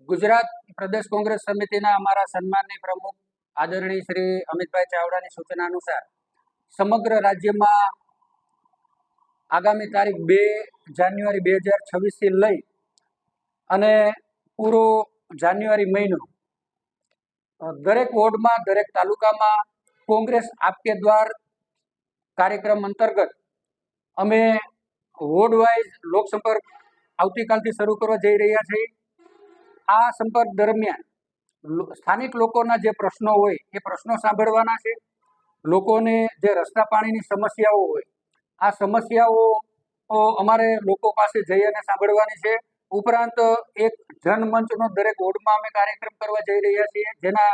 ગુજરાત પ્રદેશ કોંગ્રેસ સમિતિના અમારા સન્માનની પ્રમુખ આદરણીય શ્રી અમિતભાઈ ચાવડાની સૂચના અનુસાર સમગ્ર રાજ્યમાં આગામી તારીખ 2 જાન્યુઆરી 2026 થી લઈ અને પૂરો જાન્યુઆરી મહિનો દરેક વોર્ડમાં, દરેક તાલુકામાં કોંગ્રેસ આપકે દ્વાર કાર્યક્રમ અંતર્ગત અમે વોર્ડ વાઇઝ લોકસંપર્ક આવતીકાલથી શરૂ કરવા જઈ રહ્યા છીએ. આ સંપર્ક દરમિયાન સ્થાનિક લોકોના જે પ્રશ્નો હોય એ પ્રશ્નો સાંભળવાના છે. લોકોને જે રસ્તા પાણીની સમસ્યાઓ હોય આ સમસ્યાઓ અમારે લોકો પાસે જઈ અને સાંભળવાની છે. ઉપરાંત એક જનમંચનો દરેક વોર્ડમાં અમે કાર્યક્રમ કરવા જઈ રહ્યા છીએ, જેના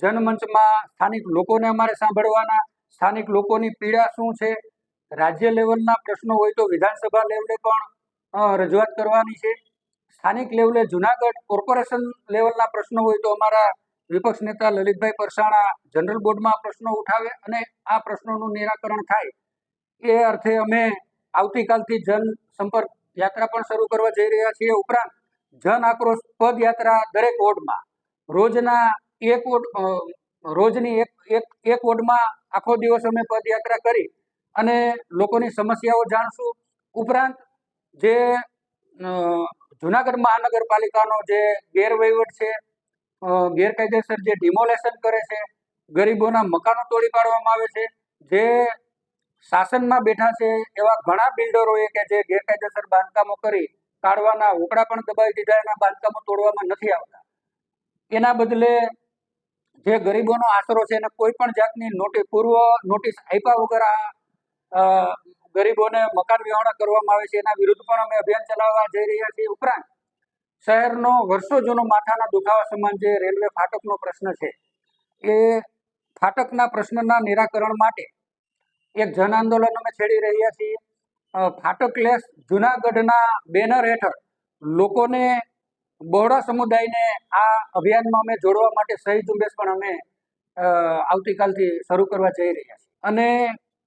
જનમંચમાં સ્થાનિક લોકોને અમારે સાંભળવાના, સ્થાનિક લોકોની પીડા શું છે, રાજ્ય લેવલના પ્રશ્નો હોય તો વિધાનસભા લેવલે પણ રજૂઆત કરવાની છે. સ્થાનિક લેવલે જુનાગઢ કોર્પોરેશન લેવલના પ્રશ્નો હોય તો અમારા વિપક્ષ નેતા લલિતભાઈ પરસાણા જનરલ બોર્ડમાં પ્રશ્નો ઉઠાવે અને આ પ્રશ્નોનું નિરાકરણ થાય. એ અર્થે અમે આવતીકાલથી જન સંપર્ક યાત્રા પણ શરૂ કરવા જઈ રહ્યા છીએ. ઉપરાંત જન આક્રોશ પદયાત્રા દરેક વોર્ડમાં રોજની એક વોર્ડમાં આખો દિવસ અમે પદયાત્રા કરી અને લોકોની સમસ્યાઓ જાણશું. ઉપરાંત જે જુનાગઢ મહાનગરપાલિકાનો જે ગેરવહીવટ છે, ગેરકાયદેસર જે ડિમોલેશન કરે છે, ગરીબોના મકાનો તોડી પાડવામાં આવે છે, જે શાસનમાં બેઠા છે એવા ઘણા બિલ્ડરોએ કે જે ગેરકાયદેસર બાંધકામો કરી કાઢવાના ઓકડા પણ દબાવી દીધા, એના બાંધકામો તોડવામાં નથી આવતા. એના બદલે જે ગરીબોનો આશરો છે એને કોઈ પણ જાતની પૂર્વ નોટિસ આપ્યા વગર ગરીબોને મકાન વિહોણા કરવામાં આવે છે, એના વિરુદ્ધ પણ અમે અભિયાન ચલાવવા જઈ રહ્યા છીએ. ઉપરાંત શહેરનો વર્ષો જૂનો માથાના દુખાવા સમાન જે રેલવે ફાટકનો પ્રશ્ન છે, એ ફાટકના પ્રશ્નના નિરાકરણ માટે એક જન આંદોલન અમે છેડી રહ્યા છીએ. ફાટકલેસ જુનાગઢના બેનર હેઠળ લોકોને, બહોળા સમુદાયને આ અભિયાનમાં અમે જોડવા માટે સહી ઝુંબેશ પણ અમે આવતીકાલથી શરૂ કરવા જઈ રહ્યા છીએ. અને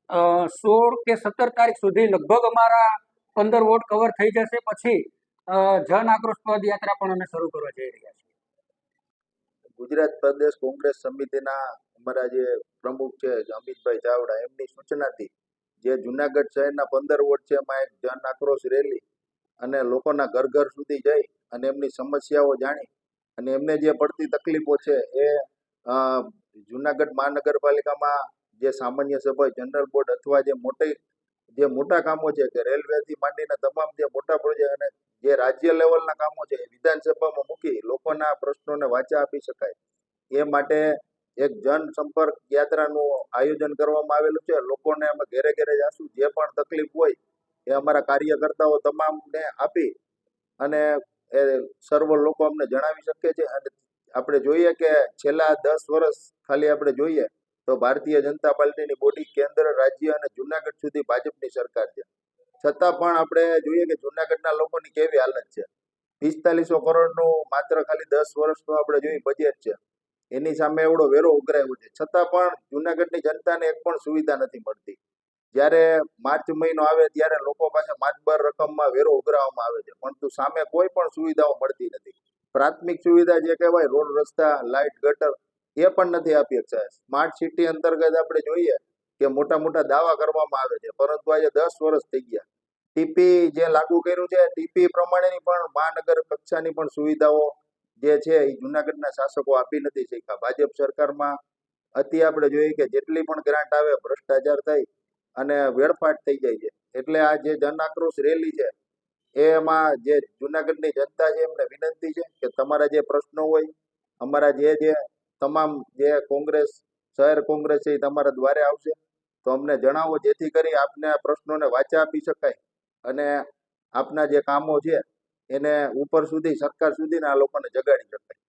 16 કે 17 તારીખ સુધી લગભગ અમારા 15 વોર્ડ કવર થઈ જશે. પછી જન આક્રોશ પદયાત્રા પણ અમે શરૂ કરવા જઈ રહ્યા છીએ. ગુજરાત પ્રદેશ કોંગ્રેસ સમિતિના અમારા જે પ્રમુખ છે અમિતભાઈ ચાવડા, એમની સૂચનાથી જે જુનાગઢ શહેરના 15 વોર્ડ છે એમાં એક જન આક્રોશ રેલી અને લોકોના ઘર ઘર સુધી જઈ અને એમની સમસ્યાઓ જાણી અને એમને જે પડતી તકલીફો છે એ જુનાગઢ મહાનગરપાલિકામાં જે સામાન્ય સભા, જનરલ બોર્ડ અથવા જે મોટા કામો છે કે રેલવેથી માંડીને તમામ જે મોટા પ્રોજેક્ટ અને જે રાજ્ય લેવલના કામો છે એ વિધાનસભામાં મૂકી લોકોના પ્રશ્નોને વાચા આપી શકાય એ માટે એક જન સંપર્ક યાત્રાનું આયોજન કરવામાં આવેલું છે. લોકોને અમે ઘેરે ઘેરે જાશું, જે પણ તકલીફ હોય એ અમારા કાર્યકર્તાઓ તમામને આપી અને એ સર્વ લોકો અમને જણાવી શકે છે. અને આપણે જોઈએ કે છેલ્લા 10 વર્ષ ખાલી આપણે જોઈએ તો ભારતીય જનતા પાર્ટીની બોડી કેન્દ્ર, રાજ્ય અને જુનાગઢ સુધી ભાજપની સરકાર છે. છતાં પણ આપણે જોઈએ કે જુનાગઢના લોકોની કેવી હાલત છે. 4500 કરોડનું માત્ર ખાલી 10 વર્ષનું આપણે જોઈએ બજેટ છે, એની સામે એવડો વેરો ઉઘરાયો છે. છતાં પણ જુનાગઢની જનતાને એક પણ સુવિધા નથી મળતી. જ્યારે માર્ચ મહિનો આવે ત્યારે લોકો પાસે માતબર રકમમાં વેરો ઉઘરાવવામાં આવે છે, પરંતુ સામે કોઈ પણ સુવિધાઓ મળતી નથી. પ્રાથમિક સુવિધા જે કહેવાય રોડ, રસ્તા, લાઇટ, ગટર એ પણ નથી આપી શકતા. સ્માર્ટ સિટી અંતર્ગત આપણે જોઈએ કે મોટા મોટા દાવા કરવામાં આવે છે, પરંતુ આજે 10 વર્ષ થઈ ગયા. ટીપી જે લાગુ કર્યું છે, ટીપી પ્રમાણેની પણ મહાનગર કક્ષાની પણ સુવિધાઓ જે છે એ જુનાગઢના શાસકો આપી નથી શક્યા. ભાજપ સરકારમાં અતિ આપણે જોઈએ કે જેટલી પણ ગ્રાન્ટ આવે ભ્રષ્ટાચાર થઈ અને વેડફાટ થઈ જાય છે. એટલે આ જે જન આક્રોશ રેલી છે એમાં જે જુનાગઢની જનતા છે એમને વિનંતી છે કે તમારા જે પ્રશ્નો હોય, અમારા જે તમામ જે કોંગ્રેસ શહેર કોંગ્રેસ છે એ તમારા દ્વારે આવશે, તો અમને જણાવો, જેથી કરી આપને આ પ્રશ્નોને વાચા આપી શકાય અને આપના જે કામો છે એને ઉપર સુધી, સરકાર સુધી આ લોકોને જગાડી શકાય.